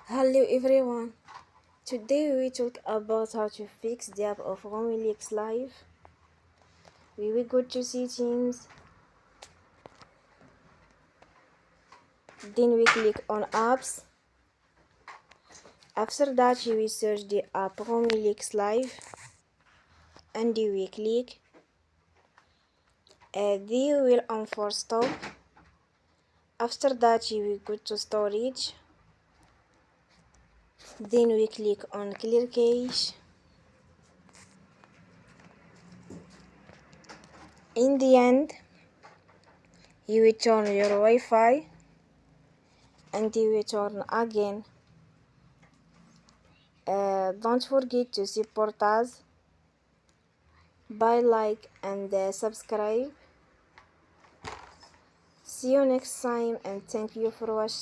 Hello everyone. Today we talk about how to fix the app of RemixLive. We will go to settings, then we click on apps. After that we will search the app RemixLive and we click. Then we will enforce stop. After that we will go to storage. Then we click on clear cache. In the end, you will turn your Wi-Fi and you will turn again. Don't forget to support us by like and subscribe. See you next time and thank you for watching.